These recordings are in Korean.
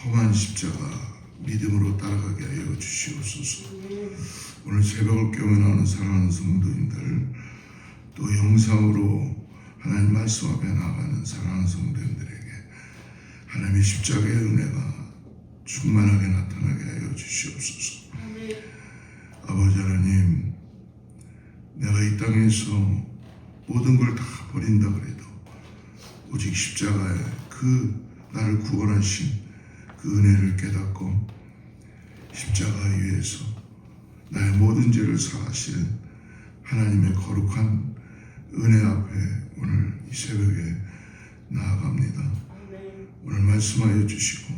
험한 십자가 믿음으로 따라가게 하여 주시옵소서. 오늘 새벽을 깨어나는 사랑하는 성도님들, 또 영상으로 하나님 말씀 앞에 나가는 사랑하는 성도님들에게 하나님의 십자가의 은혜가 충만하게 나타나게 하여 주시옵소서. 아버지 하나님, 내가 이 땅에서 모든 걸 다 버린다 그래도 오직 십자가에 나를 구원하신 그 은혜를 깨닫고 십자가 위에서 나의 모든 죄를 사하시는 하나님의 거룩한 은혜 앞에 오늘 이 새벽에 나아갑니다. 오늘 말씀하여 주시고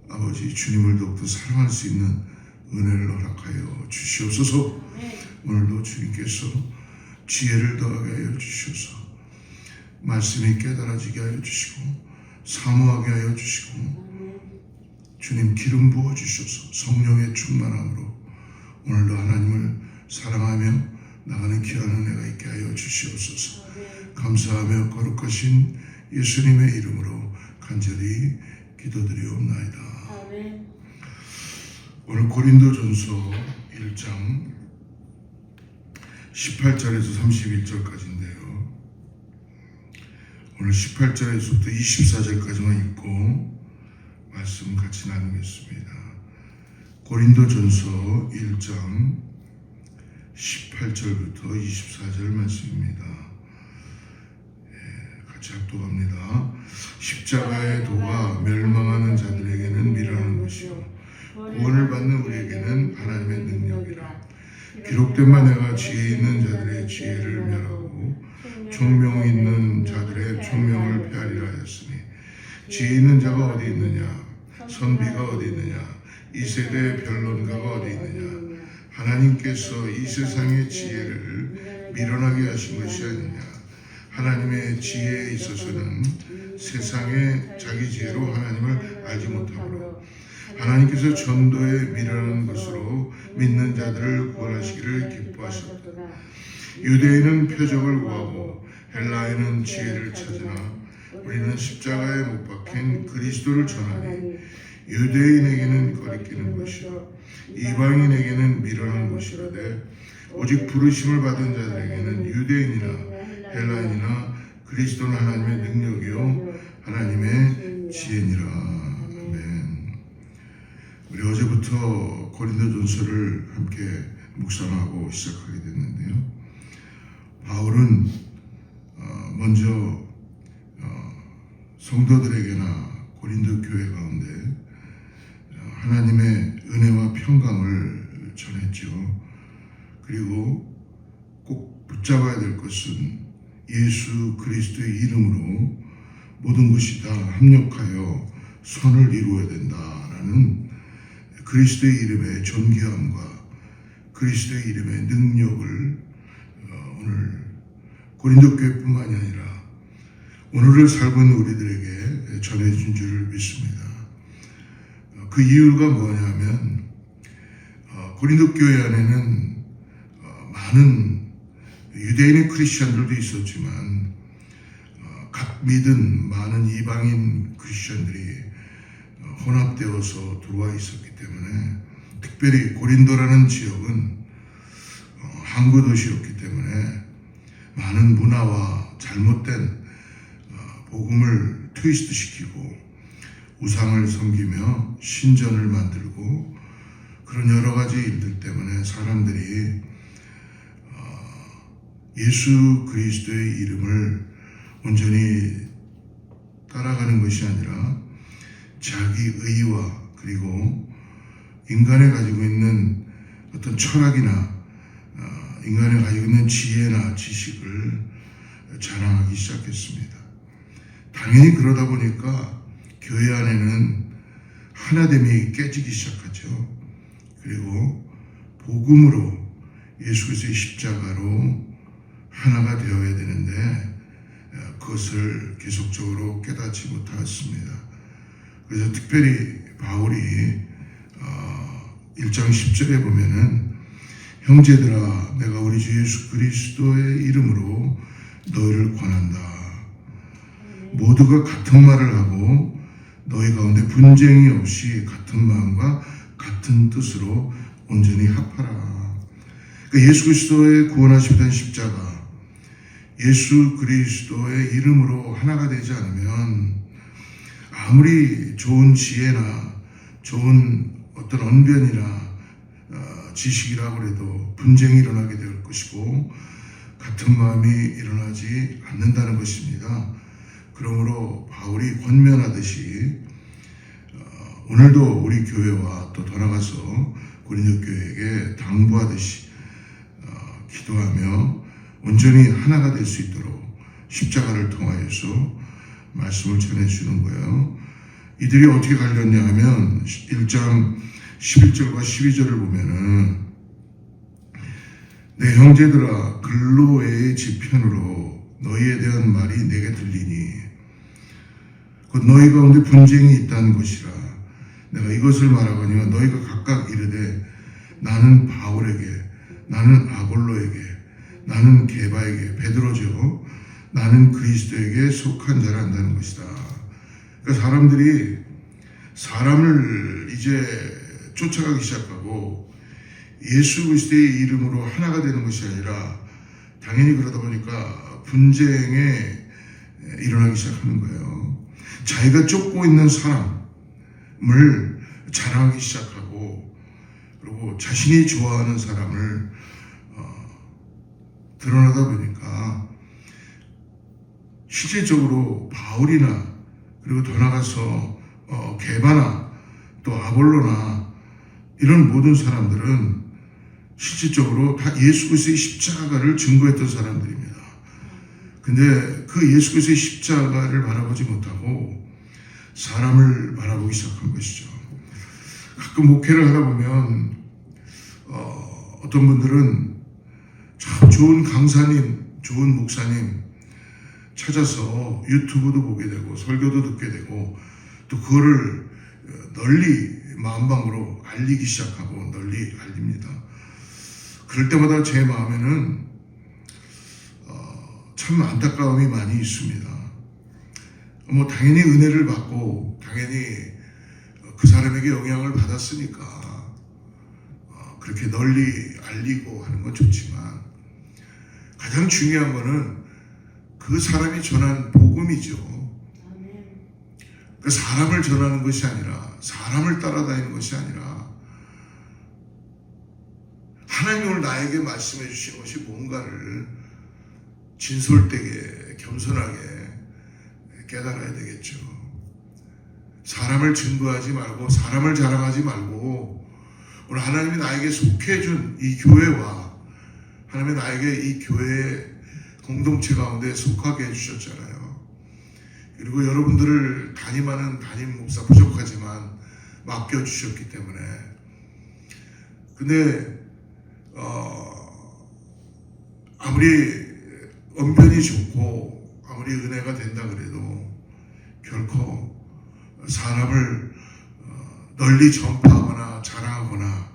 아버지 주님을 더욱더 사랑할 수 있는 은혜를 허락하여 주시옵소서. 오늘도 주님께서 지혜를 더하게 하여 주셔서 말씀이 깨달아지게 하여 주시고 사모하게 하여 주시고 주님 기름 부어 주셔서 성령의 충만함으로 오늘도 하나님을 사랑하며 나가는 귀한 은혜가 있게 하여 주시옵소서. 감사하며 거룩하신 예수님의 이름으로 간절히 기도드리옵나이다. 오늘 고린도전서 1장 18절에서 31절까지인데요. 오늘 18절에서부터 24절까지만 읽고 말씀 같이 나누겠습니다. 고린도전서 1장 18절부터 24절 말씀입니다. 같이 합독합니다. 십자가의 도가 멸망하는 자들에게는 미련한 것이요 구원을 받는 우리에게는 하나님의 능력이라. 기록된 바 내가 지혜 있는 자들의 지혜를 멸하고 총명 있는 자들의 총명을 폐하리라 하였으니 지혜 있는 자가 어디 있느냐, 선비가 어디 있느냐, 이 세대의 변론가가 어디 있느냐. 하나님께서 이 세상의 지혜를 미련하게 하신 것이 아니냐. 하나님의 지혜에 있어서는 세상의 자기 지혜로 하나님을 알지 못하므로 하나님께서 전도에 미련한 것으로 믿는 자들을 구원하시기를 기뻐하셨다. 유대인은 표적을 구하고 헬라인은 지혜를 찾으나 우리는 십자가에 못 박힌 그리스도를 전하니 유대인에게는 거리끼는 것이요 이방인에게는 미련한 것이라되 오직 부르심을 받은 자들에게는 유대인이나 헬라인이나 그리스도는 하나님의 능력이요 하나님의 지혜니라. 아멘. 우리 어제부터 고린도전서를 함께 묵상하고 시작하게 됐는데요. 바울은 먼저 성도들에게나 고린도 교회 가운데 하나님의 은혜와 평강을 전했죠. 그리고 꼭 붙잡아야 될 것은 예수 그리스도의 이름으로 모든 것이 다 합력하여 선을 이루어야 된다라는 그리스도의 이름의 존귀함과 그리스도의 이름의 능력을 오늘 고린도 교회뿐만이 아니라 오늘을 살고 있는 우리들에게 전해준 줄을 믿습니다. 그 이유가 뭐냐면 고린도 교회 안에는 많은 유대인의 크리스천들도 있었지만 각 믿은 많은 이방인 크리스천들이 혼합되어서 들어와 있었기 때문에 특별히 고린도라는 지역은 항구 도시였기 때문에 많은 문화와 잘못된 복음을 트위스트 시키고 우상을 섬기며 신전을 만들고 그런 여러 가지 일들 때문에 사람들이 예수 그리스도의 이름을 온전히 따라가는 것이 아니라 자기 의와 그리고 인간이 가지고 있는 어떤 철학이나 인간이 가지고 있는 지혜나 지식을 자랑하기 시작했습니다. 당연히 그러다 보니까 교회 안에는 하나됨이 깨지기 시작하죠. 그리고 복음으로 예수 그리스도의 십자가로 하나가 되어야 되는데 그것을 계속적으로 깨닫지 못했습니다. 그래서 특별히 바울이 1장 10절에 보면은 형제들아 내가 우리 주 예수 그리스도의 이름으로 너희를 권한다. 모두가 같은 말을 하고 너희 가운데 분쟁이 없이 같은 마음과 같은 뜻으로 온전히 합하라. 그러니까 예수 그리스도의 구원하시던 십자가, 예수 그리스도의 이름으로 하나가 되지 않으면 아무리 좋은 지혜나 좋은 어떤 언변이나 지식이라고 해도 분쟁이 일어나게 될 것이고 같은 마음이 일어나지 않는다는 것입니다. 그러므로 바울이 권면하듯이 오늘도 우리 교회와 또 돌아가서 고린도 교회에게 당부하듯이 기도하며 온전히 하나가 될 수 있도록 십자가를 통하여서 말씀을 전해주는 거예요. 이들이 어떻게 갈렸냐 하면 1장 11절과 12절을 보면은 내 형제들아 글로에의 지편으로 너희에 대한 말이 내게 들리니 곧 너희 가운데 분쟁이 있다는 것이라. 내가 이것을 말하거니와 너희가 각각 이르되 나는 바울에게, 나는 아볼로에게, 나는 게바에게, 베드로죠, 나는 그리스도에게 속한 자라 한다는 것이다. 그러니까 사람들이 사람을 이제 쫓아가기 시작하고 예수 그리스도의 이름으로 하나가 되는 것이 아니라 당연히 그러다 보니까 분쟁에 일어나기 시작하는 거예요. 자기가 쫓고 있는 사람을 자랑하기 시작하고 그리고 자신이 좋아하는 사람을 드러나다 보니까 실질적으로 바울이나 그리고 더 나가서 게바나 또 아볼로나 이런 모든 사람들은 실질적으로 다 예수 그리스도의 십자가를 증거했던 사람들입니다. 근데 그 예수 그리스도의 십자가를 바라보지 못하고 사람을 바라보기 시작한 것이죠. 가끔 목회를 하다 보면 어떤 분들은 참 좋은 강사님, 좋은 목사님 찾아서 유튜브도 보게 되고 설교도 듣게 되고 또 그거를 널리 마음방으로 알리기 시작하고 널리 알립니다. 그럴 때마다 제 마음에는 참 안타까움이 많이 있습니다. 뭐 당연히 은혜를 받고 당연히 그 사람에게 영향을 받았으니까 그렇게 널리 알리고 하는 건 좋지만 가장 중요한 거는 그 사람이 전한 복음이죠. 그 사람을 전하는 것이 아니라 사람을 따라다니는 것이 아니라 하나님이 오늘 나에게 말씀해 주신 것이 뭔가를 진솔되게 겸손하게 깨달아야 되겠죠. 사람을 증거하지 말고 사람을 자랑하지 말고 오늘 하나님이 나에게 속해준 이 교회와 하나님이 나에게 이 교회의 공동체 가운데 속하게 해주셨잖아요. 그리고 여러분들을 담임하는 담임 목사 부족하지만 맡겨주셨기 때문에 근데 아무리 언변이 좋고 아무리 은혜가 된다 그래도 결코 사람을 널리 전파하거나 자랑하거나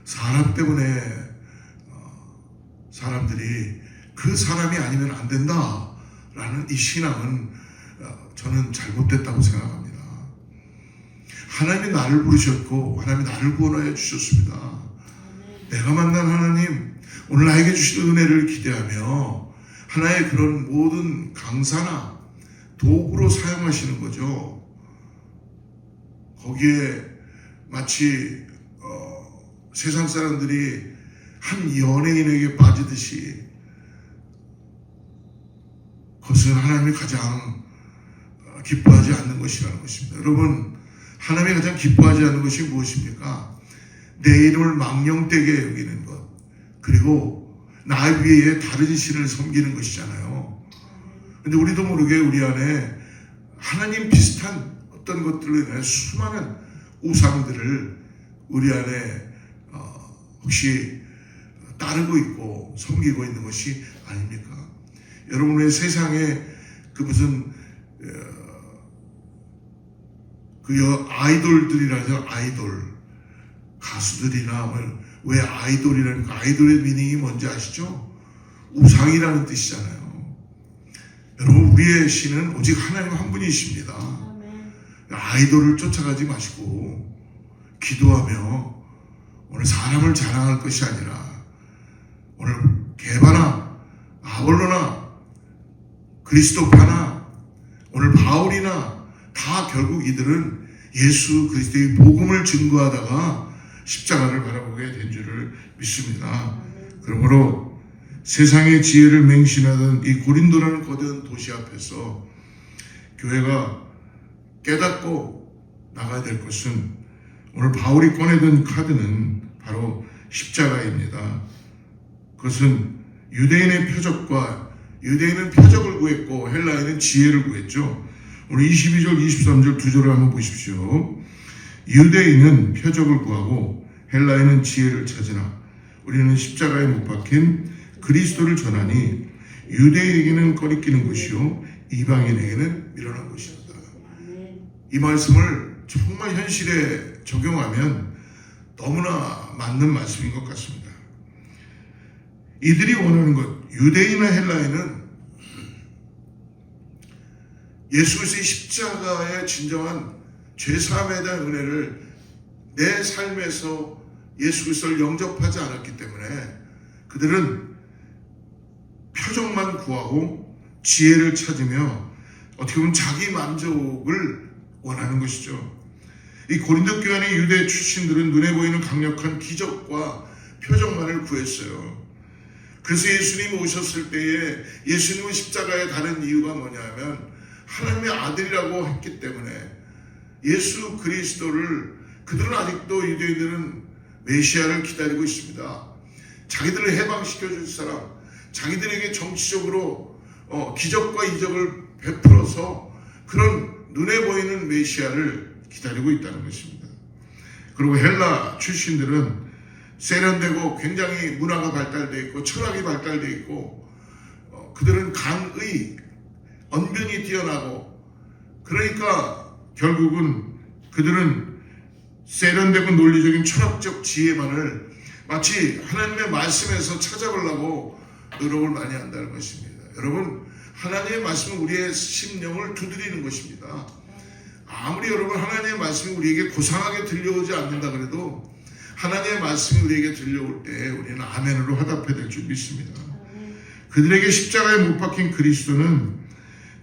사람 때문에 사람들이 그 사람이 아니면 안 된다라는 이 신앙은 저는 잘못됐다고 생각합니다. 하나님이 나를 부르셨고 하나님이 나를 구원하여 주셨습니다. 내가 만난 하나님 오늘 나에게 주신 은혜를 기대하며 하나의 그런 모든 강사나 도구로 사용하시는 거죠. 거기에 마치 세상 사람들이 한 연예인에게 빠지듯이 그것은 하나님이 가장 기뻐하지 않는 것이라는 것입니다. 여러분, 하나님이 가장 기뻐하지 않는 것이 무엇입니까? 내 이름을 망령되게 여기는 것, 그리고 나 위에 다른 신을 섬기는 것이잖아요. 근데 우리도 모르게 우리 안에 하나님 비슷한 어떤 것들로 인해 수많은 우상들을 우리 안에 혹시 따르고 있고 섬기고 있는 것이 아닙니까? 여러분, 왜 세상에 그 무슨 그 아이돌들이라죠. 아이돌 가수들이나 왜 아이돌이라는 아이돌의 미닝이 뭔지 아시죠? 우상이라는 뜻이잖아요. 여러분, 우리의 신은 오직 하나님 한 분이십니다. 아이돌을 쫓아가지 마시고 기도하며 오늘 사람을 자랑할 것이 아니라 오늘 게바나 아볼로나 그리스도파나 오늘 바울이나 다 결국 이들은 예수 그리스도의 복음을 증거하다가 십자가를 바라보게 된 줄을 믿습니다. 그러므로 세상의 지혜를 맹신하던 이 고린도라는 거대한 도시 앞에서 교회가 깨닫고 나가야 될 것은 오늘 바울이 꺼내든 카드는 바로 십자가입니다. 그것은 유대인의 표적과 유대인은 표적을 구했고 헬라인은 지혜를 구했죠. 오늘 22절 23절 두 절을 한번 보십시오. 유대인은 표적을 구하고 헬라인은 지혜를 찾으나 우리는 십자가에 못 박힌 그리스도를 전하니 유대인에게는 꺼리끼는 것이요 이방인에게는 미련한 것이었다. 이 말씀을 정말 현실에 적용하면 너무나 맞는 말씀인 것 같습니다. 이들이 원하는 것, 유대인이나 헬라인은 예수 그리스도의 십자가의 진정한 죄사함에 대한 은혜를 내 삶에서 예수 그리스도를 영접하지 않았기 때문에 그들은 표적만 구하고 지혜를 찾으며 어떻게 보면 자기 만족을 원하는 것이죠. 이 고린도 교회 안의 유대 출신들은 눈에 보이는 강력한 기적과 표적만을 구했어요. 그래서 예수님이 오셨을 때에 예수님은 십자가에 다른 이유가 뭐냐면 하나님의 아들이라고 했기 때문에 예수 그리스도를 그들은 아직도 유대인들은 메시아를 기다리고 있습니다. 자기들을 해방시켜 줄 사람, 자기들에게 정치적으로 기적과 이적을 베풀어서 그런 눈에 보이는 메시아를 기다리고 있다는 것입니다. 그리고 헬라 출신들은 세련되고 굉장히 문화가 발달되어 있고 철학이 발달되어 있고 그들은 강의, 언변이 뛰어나고 그러니까 결국은 그들은 세련되고 논리적인 철학적 지혜만을 마치 하나님의 말씀에서 찾아보려고 노력을 많이 한다는 것입니다. 여러분, 하나님의 말씀은 우리의 심령을 두드리는 것입니다. 아무리 여러분 하나님의 말씀이 우리에게 고상하게 들려오지 않는다 그래도 하나님의 말씀이 우리에게 들려올 때 우리는 아멘으로 화답해야 될 줄 믿습니다. 그들에게 십자가에 못 박힌 그리스도는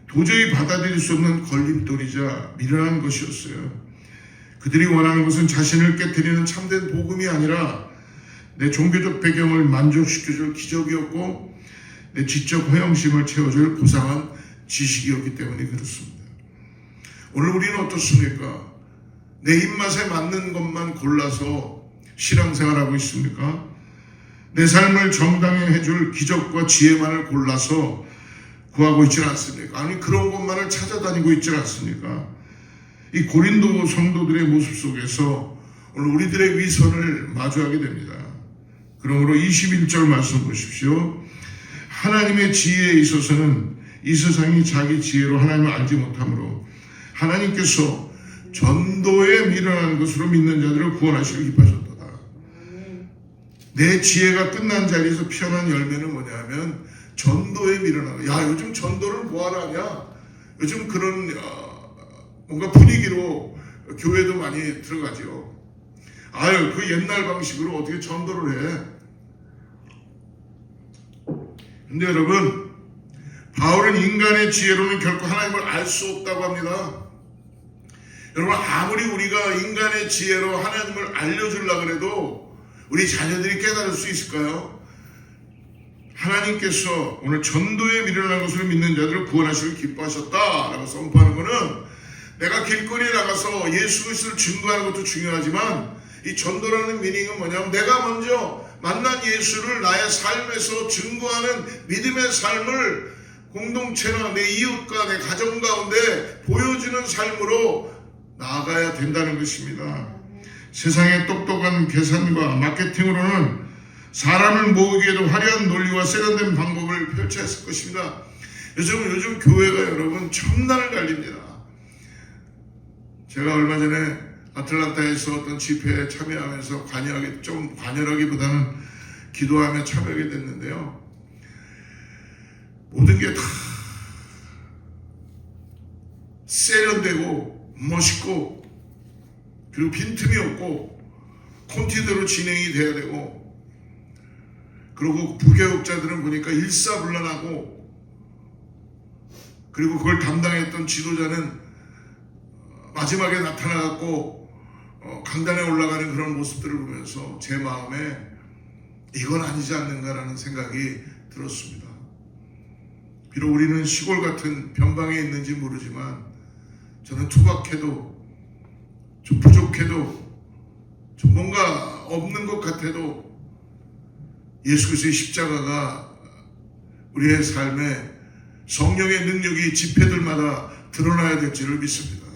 도저히 받아들일 수 없는 걸림돌이자 미련한 것이었어요. 그들이 원하는 것은 자신을 깨트리는 참된 복음이 아니라 내 종교적 배경을 만족시켜줄 기적이었고 내 지적 허영심을 채워줄 고상한 지식이었기 때문에 그렇습니다. 오늘 우리는 어떻습니까? 내 입맛에 맞는 것만 골라서 신앙생활하고 있습니까? 내 삶을 정당히 해줄 기적과 지혜만을 골라서 구하고 있지 않습니까? 아니 그런 것만을 찾아다니고 있지 않습니까? 이 고린도 성도들의 모습 속에서 오늘 우리들의 위선을 마주하게 됩니다. 그러므로 21절 말씀 보십시오. 하나님의 지혜에 있어서는 이 세상이 자기 지혜로 하나님을 알지 못하므로 하나님께서 전도에 미련한 것으로 믿는 자들을 구원하시길 기뻐하셨도다. 내 지혜가 끝난 자리에서 피어난 열매는 뭐냐면 전도에 미련한 거. 야, 요즘 전도를 뭐하러 하냐? 요즘 그런 뭔가 분위기로 교회도 많이 들어가죠. 아유, 그 옛날 방식으로 어떻게 전도를 해? 근데 여러분, 바울은 인간의 지혜로는 결코 하나님을 알 수 없다고 합니다. 여러분, 아무리 우리가 인간의 지혜로 하나님을 알려주려고 해도 우리 자녀들이 깨달을 수 있을까요? 하나님께서 오늘 전도에 미련한 것으로 믿는 자들을 구원하시길 기뻐하셨다라고 선포하는 것은 내가 길거리에 나가서 예수 그리스도를 증거하는 것도 중요하지만 이 전도라는 미닝은 뭐냐면 내가 먼저 만난 예수를 나의 삶에서 증거하는 믿음의 삶을 공동체나 내 이웃과 내 가정 가운데 보여주는 삶으로 나아가야 된다는 것입니다. 세상의 똑똑한 계산과 마케팅으로는 사람을 모으기에도 화려한 논리와 세련된 방법을 펼쳤을 것입니다. 요즘 교회가 여러분 천단을 갈립니다. 제가 얼마 전에 아틀란타에서 어떤 집회에 참여하면서 관여라기보다는 기도하며 참여하게 됐는데요. 모든 게 다 세련되고 멋있고 그리고 빈틈이 없고 콘티대로 진행이 돼야 되고, 그리고 부교육자들은 보니까 일사불란하고, 그리고 그걸 담당했던 지도자는 마지막에 나타나갖고 강단에 올라가는 그런 모습들을 보면서 제 마음에 이건 아니지 않는가라는 생각이 들었습니다. 비록 우리는 시골 같은 변방에 있는지 모르지만 저는 투박해도 좀 부족해도 좀 뭔가 없는 것 같아도 예수 그리스도의 십자가가 우리의 삶에 성령의 능력이 집회들마다 드러나야 될 줄을 믿습니다.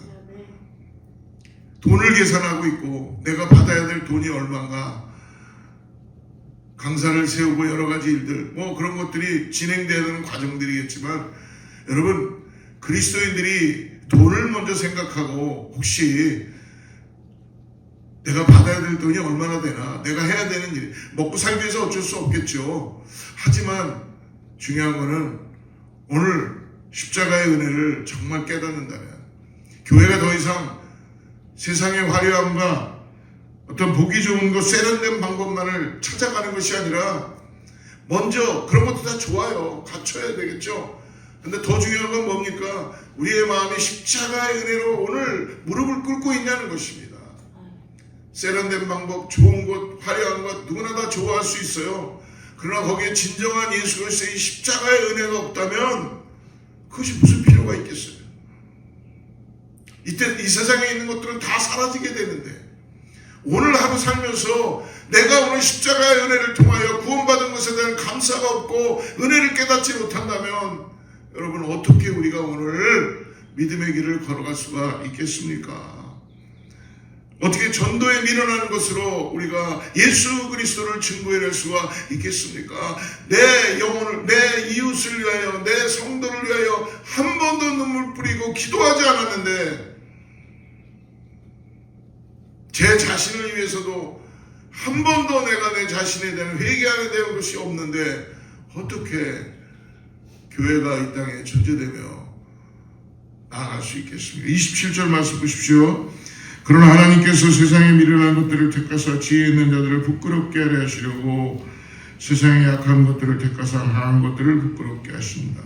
돈을 계산하고 있고 내가 받아야 될 돈이 얼마인가, 강사를 세우고 여러 가지 일들 그런 것들이 진행되어야 되는 과정들이겠지만, 여러분 그리스도인들이 돈을 먼저 생각하고 혹시 내가 받아야 될 돈이 얼마나 되나, 내가 해야 되는 일, 먹고 살기 위해서 어쩔 수 없겠죠. 하지만 중요한 거는 오늘 십자가의 은혜를 정말 깨닫는다면 교회가 더 이상 세상의 화려함과 어떤 보기 좋은 것, 세련된 방법만을 찾아가는 것이 아니라, 먼저 그런 것도 다 좋아요. 갖춰야 되겠죠. 근데 더 중요한 건 뭡니까? 우리의 마음이 십자가의 은혜로 오늘 무릎을 꿇고 있냐는 것입니다. 세련된 방법, 좋은 것, 화려한 것 누구나 다 좋아할 수 있어요. 그러나 거기에 진정한 예수 그리스도의 십자가의 은혜가 없다면 그것이 무슨 필요가 있겠어요? 이때 이 세상에 있는 것들은 다 사라지게 되는데, 오늘 하루 살면서 내가 오늘 십자가의 은혜를 통하여 구원받은 것에 대한 감사가 없고 은혜를 깨닫지 못한다면, 여러분 어떻게 우리가 오늘 믿음의 길을 걸어갈 수가 있겠습니까? 어떻게 전도에 밀어나는 것으로 우리가 예수 그리스도를 증거해낼 수가 있겠습니까? 내 영혼을, 내 이웃을 위하여, 내 성도를 위하여 한 번도 눈물 뿌리고 기도하지 않았는데, 제 자신을 위해서도 한 번도 내가 내 자신에 대한 회개하게 된 것이 없는데 어떻게 교회가 이 땅에 존재되며 나아갈 수 있겠습니까? 27절 말씀 보십시오. 그러나 하나님께서 세상에 미련한 것들을 택하사 지혜 있는 자들을 부끄럽게 하려 하시려고 세상에 약한 것들을 택하사 강한 것들을 부끄럽게 하신다.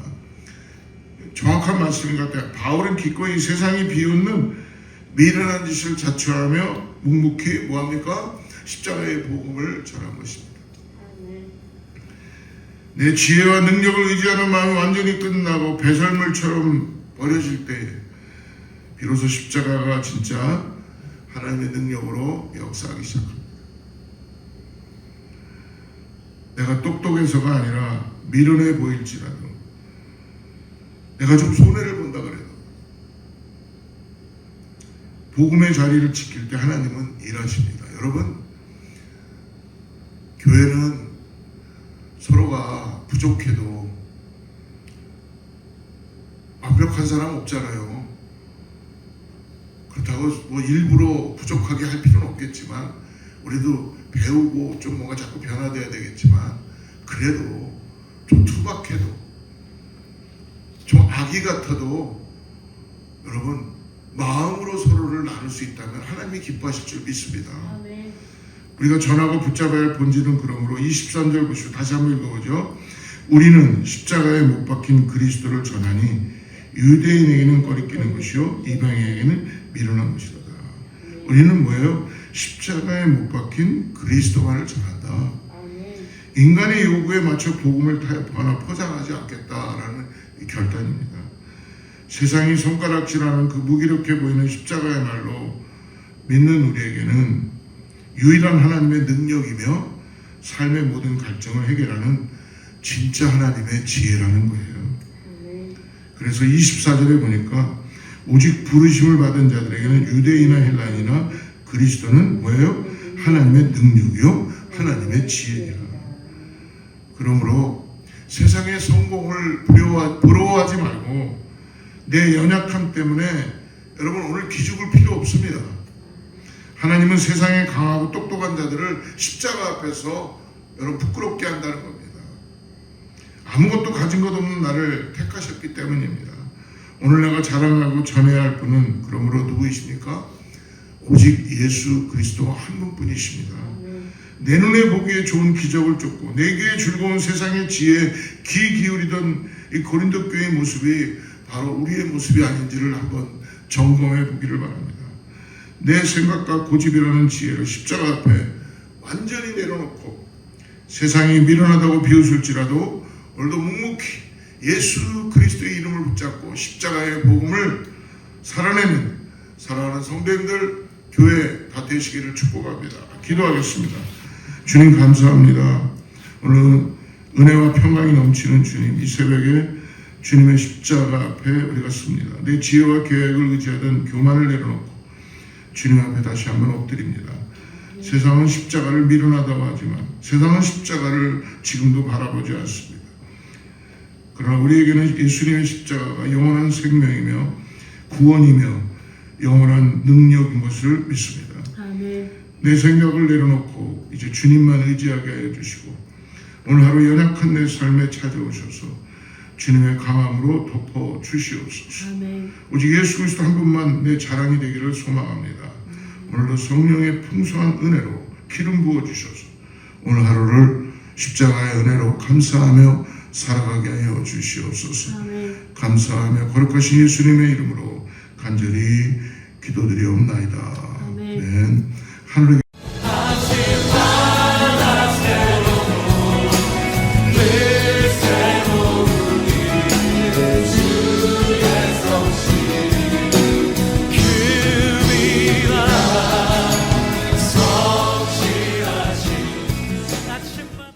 정확한 말씀인 것 같아요. 바울은 기꺼이 세상이 비웃는 미련한 짓을 자초하며 묵묵히 뭐합니까? 십자가의 복음을 전한 것입니다. 내 지혜와 능력을 의지하는 마음이 완전히 끝나고 배설물처럼 버려질 때에 비로소 십자가가 진짜 하나님의 능력으로 역사하기 시작합니다. 내가 똑똑해서가 아니라 미련해 보일지라도, 내가 좀 손해를 본다 그래도 복음의 자리를 지킬 때 하나님은 일하십니다. 여러분, 교회는 서로가 부족해도 완벽한 사람 없잖아요. 그렇다고 뭐 일부러 부족하게 할 필요는 없겠지만, 우리도 배우고 좀 뭔가 자꾸 변화돼야 되겠지만, 그래도 좀 투박해도, 좀 아기 같아도 여러분 마음으로 서로를 나눌 수 있다면 하나님이 기뻐하실 줄 믿습니다. 아멘. 우리가 전하고 붙잡아야 할 본질은 그러므로 23절 보시고 다시 한번 읽어보죠. 우리는 십자가에 못 박힌 그리스도를 전하니 유대인에게는 거리끼는 것이요 이방인에게는 미련한 것이다. 우리는 뭐예요? 십자가에 못 박힌 그리스도만을 전한다. 인간의 요구에 맞춰 복음을 하나 포장하지 않겠다라는 결단입니다. 세상이 손가락질하는 그 무기력해 보이는 십자가야말로 믿는 우리에게는 유일한 하나님의 능력이며 삶의 모든 갈증을 해결하는 진짜 하나님의 지혜라는 거예요. 그래서 24절에 보니까 오직 부르심을 받은 자들에게는 유대인이나 헬라인이나 그리스도는 뭐예요? 하나님의 능력이요 하나님의 지혜니라. 그러므로 세상의 성공을 부러워하지 말고 내 연약함 때문에 여러분 오늘 기죽을 필요 없습니다. 하나님은 세상에 강하고 똑똑한 자들을 십자가 앞에서 여러분 부끄럽게 한다는 겁니다. 아무것도 가진 것 없는 나를 택하셨기 때문입니다. 오늘 내가 자랑하고 전해야 할 분은 그러므로 누구이십니까? 오직 예수 그리스도 한 분뿐이십니다. 내 눈에 보기에 좋은 기적을 쫓고 내게 즐거운 세상의 지혜에 귀 기울이던 이 고린도 교회의 모습이 바로 우리의 모습이 아닌지를 한번 점검해 보기를 바랍니다. 내 생각과 고집이라는 지혜를 십자가 앞에 완전히 내려놓고 세상이 미련하다고 비웃을지라도 오늘도 묵묵히 예수 그리스도의 이름을 붙잡고 십자가의 복음을 살아내는 사랑하는 성도님들 교회 다 되시기를 축복합니다. 기도하겠습니다. 주님 감사합니다. 오늘 은혜와 평강이 넘치는 주님, 이 새벽에 주님의 십자가 앞에 우리가 섭니다. 내 지혜와 계획을 의지하던 교만을 내려놓고 주님 앞에 다시 한번 엎드립니다. 세상은 십자가를 미련하다고 하지만 세상은 십자가를 지금도 바라보지 않습니다. 그러나 우리에게는 예수님의 십자가가 영원한 생명이며 구원이며 영원한 능력인 것을 믿습니다. 아멘. 내 생각을 내려놓고 이제 주님만 의지하게 하여 주시고 오늘 하루 연약한 내 삶에 찾아오셔서 주님의 강함으로 덮어 주시옵소서. 아멘. 오직 예수 그리스도 한 분만 내 자랑이 되기를 소망합니다. 오늘도 성령의 풍성한 은혜로 기름 부어 주셔서 오늘 하루를 십자가의 은혜로 감사하며 살아가게 하여 주시옵소서. 아멘. 감사하며 거룩하신 예수님의 이름으로 간절히 기도드리옵나이다. 아멘. 아멘. 하늘의